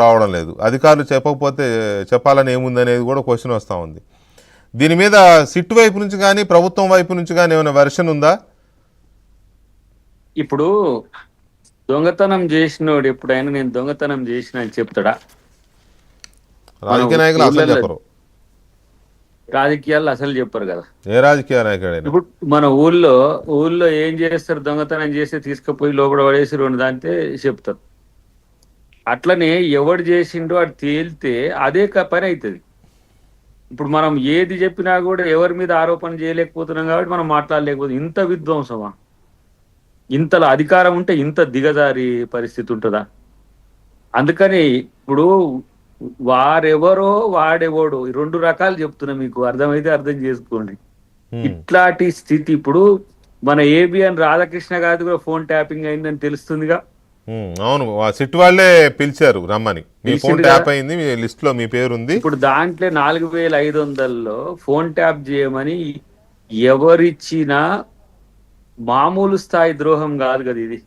రావడం లేదు. అధికారులు చెప్పకపోతే చెప్పాలని ఏముంది అనేది కూడా క్వశ్చన్ వస్తూ ఉంది. దీని మీద సిట్ వైపు నుంచి కానీ ప్రభుత్వం వైపు నుంచి కానీ ఏమైనా వెర్షన్ ఉందా? ఇప్పుడు దొంగతనం చేసినోడు ఎప్పుడైనా నేను దొంగతనం చేసిన అని చెప్తాడా? రాజకీయ నాయకులు అసలు చెప్పరు. రాజకీయాల్లో అసలు చెప్పరు కదా. ఏ రాజకీయ నాయకుడైనా ఇప్పుడు మన ఊళ్ళో ఏం చేస్తారు? దొంగతనం చేసి తీసుకుపోయి లోపల పడేసి 2 దాంతే చెప్తారు. అట్లనే ఎవడు చేసిండో అది తేలితే అదే పని అవుతుంది. ఇప్పుడు మనం ఏది చెప్పినా కూడా ఎవరి మీద ఆరోపణ చేయలేకపోతున్నాం కాబట్టి మనం మాట్లాడలేకపోతే ఇంత విధ్వంసమా? ఇంతలో అధికారం ఉంటే ఇంత దిగజారి పరిస్థితి ఉంటుందా? అందుకని ఇప్పుడు వారెవరో వాడెవడో 2 రకాలు చెప్తున్నా, మీకు అర్థమైతే అర్థం చేసుకోండి. ఇట్లాంటి స్థితి ఇప్పుడు మన ఏబిఎన్ రాధాకృష్ణ గారి కూడా ఫోన్ ట్యాపింగ్ అయిందని తెలుస్తుందిగా. అవును, సిట్ వాళ్ళే పిలిచారు రమ్మని. మీ ఫోన్ ట్యాప్ అయింది, మీ లిస్ట్ లో మీ పేరు ఉంది. ఇప్పుడు దాంట్లో 4500లో ఫోన్ ట్యాప్ చేయమని ఎవరిచ్చినా మామూలు స్థాయి ద్రోహం కాదు కదా ఇది.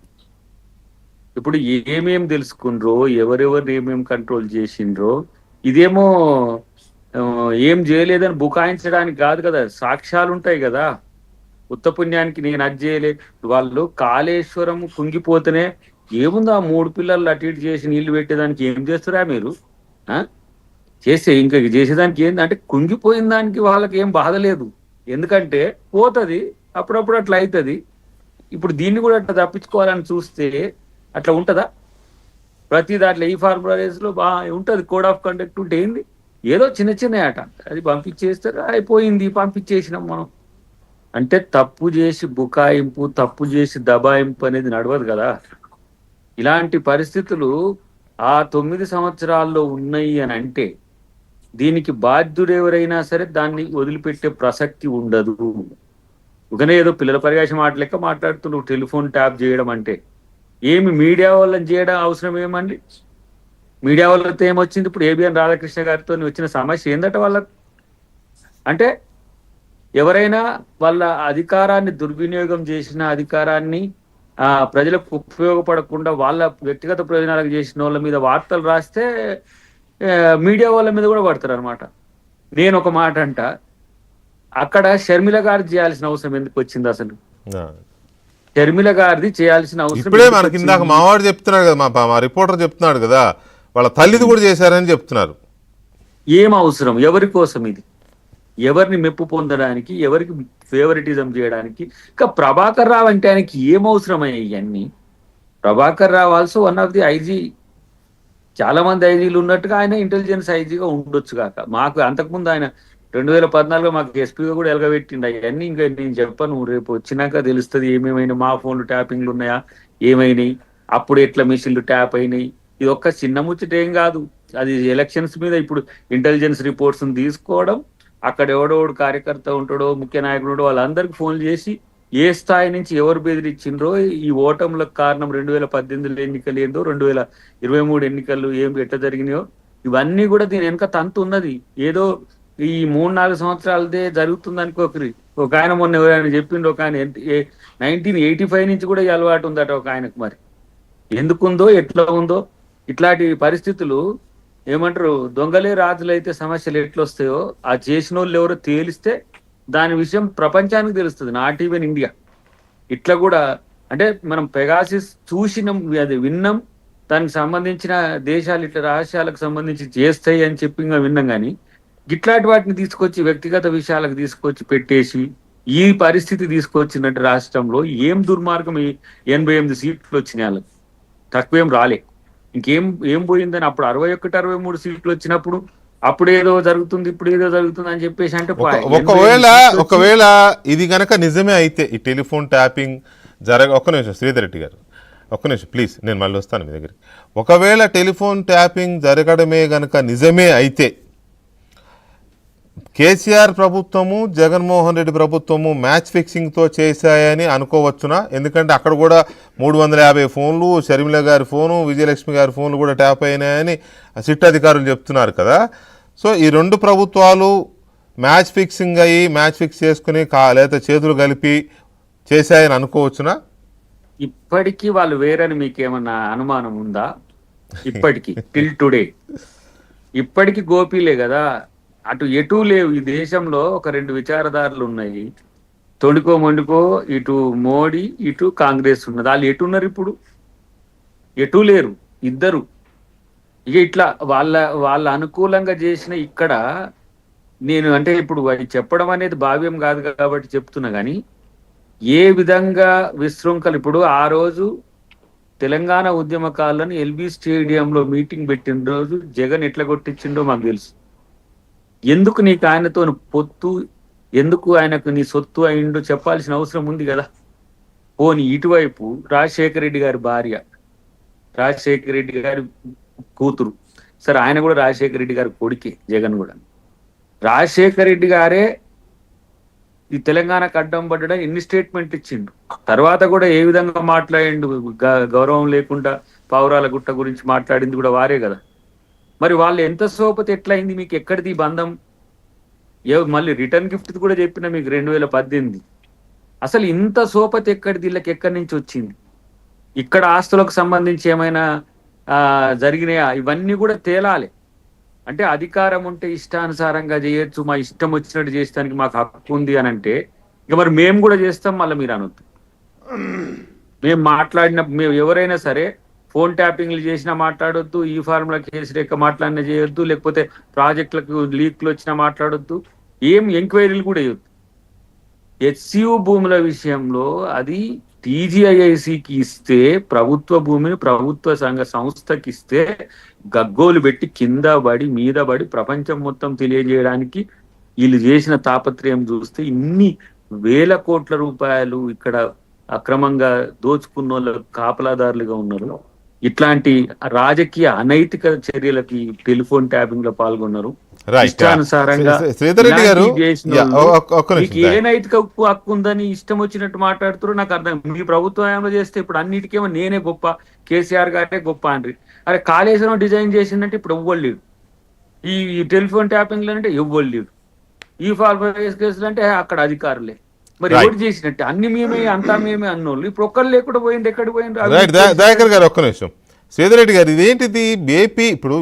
ఇప్పుడు ఏమేం తెలుసుకుండ్రో, ఎవరెవరిని ఏమేం కంట్రోల్ చేసిండ్రో, ఇదేమో ఏం చేయలేదని బుకాయించడానికి కాదు కదా, సాక్ష్యాలు ఉంటాయి కదా. ఉత్తపుణ్యానికి నేను అది చేయలే. వాళ్ళు కాళేశ్వరం కుంగిపోతేనే ఏముందో ఆ 3 పిల్లలు అటు ఇటు చేసి నీళ్లు పెట్టేదానికి ఏం చేస్తారా మీరు? చేస్తే ఇంకా చేసేదానికి ఏంటంటే కుంగిపోయిన దానికి వాళ్ళకి ఏం బాధ లేదు, ఎందుకంటే పోతుంది అప్పుడప్పుడు అట్లా అవుతుంది. ఇప్పుడు దీన్ని కూడా అట్లా తప్పించుకోవాలని చూస్తే అట్లా ఉంటుందా? ప్రతి దాంట్లో ఈ ఫార్ములాస్ లో బాగా ఉంటుంది, కోడ్ ఆఫ్ కండక్ట్ ఉంటే ఏంది, ఏదో చిన్న ఆట అది పంపించేస్తారు, అయిపోయింది, పంపించేసినాం మనం. అంటే తప్పు చేసి బుకాయింపు, తప్పు చేసి దబాయింపు అనేది నడవదు కదా. ఇలాంటి పరిస్థితులు ఆ 9 సంవత్సరాల్లో ఉన్నాయి అని అంటే దీనికి బాధ్యుడు ఎవరైనా సరే దాన్ని వదిలిపెట్టే ప్రసక్తి ఉండదు. ఒకనే ఏదో పిల్లల పరివేశం మాటలెక్క మాట్లాడుతున్నావు టెలిఫోన్ ట్యాప్ చేయడం అంటే. ఏమి మీడియా వాళ్ళని చేయడం అవసరం ఏమండి? మీడియా వాళ్ళతో ఏమొచ్చింది? ఇప్పుడు ఏబిఎన్ రాధాకృష్ణ గారితో వచ్చిన సమస్య ఏందట వాళ్ళకు? అంటే ఎవరైనా వాళ్ళ అధికారాన్ని దుర్వినియోగం చేసిన అధికారాన్ని ప్రజలకు ఉపయోగపడకుండా వాళ్ళ వ్యక్తిగత ప్రయోజనాలకు చేసిన వాళ్ళ మీద వార్తలు రాస్తే మీడియా వాళ్ళ మీద కూడా పడతారు అనమాట. నేను ఒక మాట అంట, అక్కడ షర్మిల గారు చేయాల్సిన అవసరం ఎందుకు వచ్చింది అసలు? షర్మిల గారిది చేయాల్సిన అవసరం ఇప్పుడే మనకి ఇందాక మావాడు చెప్తున్నాడు కదా, మా రిపోర్టర్ చెప్తున్నాడు కదా, వాళ్ళ తల్లిది కూడా చేశారని చెప్తున్నారు. ఏం అవసరం? ఎవరి కోసం ఇది? ఎవరిని మెప్పు పొందడానికి, ఎవరికి ఫేవరెటిజం చేయడానికి? ఇంకా ప్రభాకర్ రావు అంటే ఆయనకి ఏం అవసరమయ్యాయి ఇవన్నీ? Prabhakar Rao also one of the IG. చాలా మంది ఐజీలు ఉన్నట్టుగా ఆయన ఇంటెలిజెన్స్ ఐజీగా ఉండొచ్చు కాక. మాకు అంతకుముందు ఆయన 2014లో మాకు ఎస్పీగా కూడా ఎలగబెట్టిండు. అవన్నీ ఇంకా నేను చెప్పను, రేపు వచ్చినాక తెలుస్తుంది ఏమేమైనా. మా ఫోన్లు ట్యాపింగ్లు ఉన్నాయా, ఏమైనాయి, అప్పుడు ఎట్లా మిషన్లు ట్యాప్ అయినాయి. ఇది ఒక్క చిన్న ముచ్చట ఏం కాదు. అది ఎలక్షన్స్ మీద ఇప్పుడు ఇంటెలిజెన్స్ రిపోర్ట్స్ తీసుకోవడం, అక్కడ ఎవడోడు కార్యకర్త ఉంటాడో, ముఖ్య నాయకుడు, వాళ్ళందరికీ ఫోన్లు చేసి ఏ స్థాయి నుంచి ఎవరు బెదిరించిండ్రో, ఈ ఓటములకు కారణం 2018 ఎన్నికలు ఏందో, 2023 ఎన్నికలు ఎట్లా జరిగినాయో, ఇవన్నీ కూడా దీని వెనక తంతు ఉన్నది. ఏదో ఈ 3-4 సంవత్సరాలదే జరుగుతుంది అనుకోకరి. ఒక ఆయన మొన్న ఎవరైనా చెప్పిండు, ఒక ఆయన 1985 నుంచి కూడా ఈ అలవాటు ఉందట ఒక ఆయనకు. మరి ఎందుకుందో ఎట్లా ఉందో ఇట్లాంటి పరిస్థితులు. ఏమంటారు, దొంగలే రాజులు అయితే సమస్యలు ఎట్లొస్తాయో ఆ చేసిన వాళ్ళు ఎవరో తేలిస్తే దాని విషయం ప్రపంచానికి తెలుస్తుంది, నాట్ ఈవెన్ ఇండియా. ఇట్లా కూడా అంటే మనం పెగాసిస్ చూసినాం, అది విన్నాం, దానికి సంబంధించిన దేశాలు ఇట్లా రహస్యాలకు సంబంధించి చేస్తాయి అని చెప్పి ఇంకా విన్నాం. కానీ ఇట్లాంటి వాటిని తీసుకొచ్చి వ్యక్తిగత విషయాలకు తీసుకొచ్చి పెట్టేసి ఈ పరిస్థితి తీసుకొచ్చినట్టు రాష్ట్రంలో ఏం దుర్మార్గం. 88 సీట్లు వచ్చినాయి వాళ్ళకి, తక్కువేం రాలే. ఏం పోయిందని అప్పుడు 61-63 సీట్లు వచ్చినప్పుడు అప్పుడేదో జరుగుతుంది, ఇప్పుడు ఏదో జరుగుతుంది అని చెప్పేసి అంటే ఒకవేళ ఇది గనక నిజమే అయితే, ఈ టెలిఫోన్ ట్యాపింగ్ ఒక్క నిమిషం శ్రీధర్ రెడ్డి గారు, ఒక్క నిమిషం ప్లీజ్, నేను మళ్ళీ వస్తాను మీ దగ్గరికి. ఒకవేళ టెలిఫోన్ ట్యాపింగ్ జరగడమే గనక నిజమే అయితే, కేసీఆర్ ప్రభుత్వము, జగన్మోహన్ రెడ్డి ప్రభుత్వము మ్యాచ్ ఫిక్సింగ్తో చేశాయని అనుకోవచ్చునా? ఎందుకంటే అక్కడ కూడా 350 ఫోన్లు, షర్మిల గారి ఫోను, విజయలక్ష్మి గారి ఫోన్లు కూడా ట్యాప్ అయినాయని సిట్ అధికారులు చెప్తున్నారు కదా. సో ఈ 2 ప్రభుత్వాలు మ్యాచ్ ఫిక్సింగ్ అయ్యి మ్యాచ్ ఫిక్స్ చేసుకుని లేదా చేతులు కలిపి చేశాయని అనుకోవచ్చునా? ఇప్పటికీ వాళ్ళు వేరని మీకేమన్నా అనుమానం ఉందా? ఇప్పటికి టిల్ టుడే ఇప్పటికి గోపీలే కదా. అటు ఎటు లేవు ఈ దేశంలో. ఒక రెండు విచారధారలు ఉన్నాయి, తొడుకో మొండుకో, ఇటు మోడీ ఇటు కాంగ్రెస్ ఉన్నది. వాళ్ళు ఎటున్నారు ఇప్పుడు? ఎటు లేరు ఇద్దరు. ఇక ఇట్లా వాళ్ళ వాళ్ళ అనుకూలంగా చేసిన ఇక్కడ నేను అంటే ఇప్పుడు అది చెప్పడం అనేది భావ్యం కాదు కాబట్టి చెప్తున్నా. కానీ ఏ విధంగా విశృంఖలు ఇప్పుడు ఆ రోజు తెలంగాణ ఉద్యమకారులను ఎల్బీ స్టేడియంలో మీటింగ్ పెట్టిన రోజు జగన్ ఎట్లా కొట్టించిండో మాకు తెలుసు. ఎందుకు నీకు ఆయనతో పొత్తు, ఎందుకు ఆయనకు నీ సొత్తు అయిండో చెప్పాల్సిన అవసరం ఉంది కదా. పోని ఇటువైపు రాజశేఖర రెడ్డి గారి భార్య, రాజశేఖర రెడ్డి గారి కూతురు, సరే ఆయన కూడా రాజశేఖర రెడ్డి గారి కొడుకే జగన్ కూడా. రాజశేఖర రెడ్డి గారే ఈ తెలంగాణకు అడ్డం పడ్డా ఎన్ని స్టేట్మెంట్ ఇచ్చిండు. తర్వాత కూడా ఏ విధంగా మాట్లాడిండు, గౌరవం లేకుండా పావురాల గుట్ట గురించి మాట్లాడింది కూడా వారే కదా. మరి వాళ్ళు ఎంత సోపతి ఎట్లయింది మీకు? ఎక్కడిది ఈ బంధం? మళ్ళీ రిటర్న్ గిఫ్ట్ కూడా చెప్పిన మీకు 2018. అసలు ఇంత సోపతి ఎక్కడిది? వీళ్ళకి ఎక్కడి నుంచి వచ్చింది? ఇక్కడ ఆస్తులకు సంబంధించి ఏమైనా జరిగినాయా? ఇవన్నీ కూడా తేలాలి. అంటే అధికారం ఉంటే ఇష్టానుసారంగా చేయొచ్చు, మా ఇష్టం వచ్చినట్టు చేస్తానికి మాకు హక్కు ఉంది అని అంటే ఇక మరి మేము కూడా చేస్తాం. మళ్ళీ మీరు అనొద్దు. మేము ఎవరైనా సరే ఫోన్ ట్యాపింగ్లు చేసినా మాట్లాడొద్దు, ఈ ఫార్ములా కేసు రేఖ మాట్లాడినా చేయొద్దు, లేకపోతే ప్రాజెక్టులకు లీక్లు వచ్చినా మాట్లాడొద్దు, ఏం ఎంక్వైరీలు కూడా చేయొద్దు. హెచ్సియు భూముల విషయంలో అది టీజీఐఐసికి ఇస్తే, ప్రభుత్వ భూమిని ప్రభుత్వ సంస్థకి ఇస్తే గగ్గోలు పెట్టి కింద పడి మీద పడి ప్రపంచం మొత్తం తెలియజేయడానికి వీళ్ళు చేసిన తాపత్రయం చూస్తే ఇన్ని వేల కోట్ల రూపాయలు ఇక్కడ అక్రమంగా దోచుకున్న వాళ్ళు కాపలాదారులుగా ఉన్నారు. ఇట్లాంటి రాజకీయ అనైతిక చర్యలకి టెలిఫోన్ ట్యాపింగ్ లో పాల్గొన్నారు. ఇష్టానుసారంగా ఏ నైతిక హక్కు ఉందని ఇష్టం వచ్చినట్టు మాట్లాడుతారు నాకు అర్థం. మీ ప్రభుత్వం చేస్తే ఇప్పుడు అన్నిటికేమో నేనే గొప్ప, కేసీఆర్ గారే గొప్ప అండ్రి. అరే కాళేశ్వరం డిజైన్ చేసిందంటే ఇప్పుడు ఎవ్వరు లేడు. ఈ టెలిఫోన్ ట్యాపింగ్ అంటే ఎవ్వరు లేడు. ఈ ఫార్మేస్ కేసులు అంటే అక్కడ అధికారులే. మరి ఎవరు చేసినట్టే? అన్ని మేమే, అంతా మేమే అన్నోళ్ళు ఇప్పుడు ఒక్కరు లేకుండా పోయింది. ఎక్కడికి పోయింది? దయాకర్ గారు ఒక్క నిమిషం. శ్రీధర్ రెడ్డి గారు, ఇదేంటిది బేపీ? ఇప్పుడు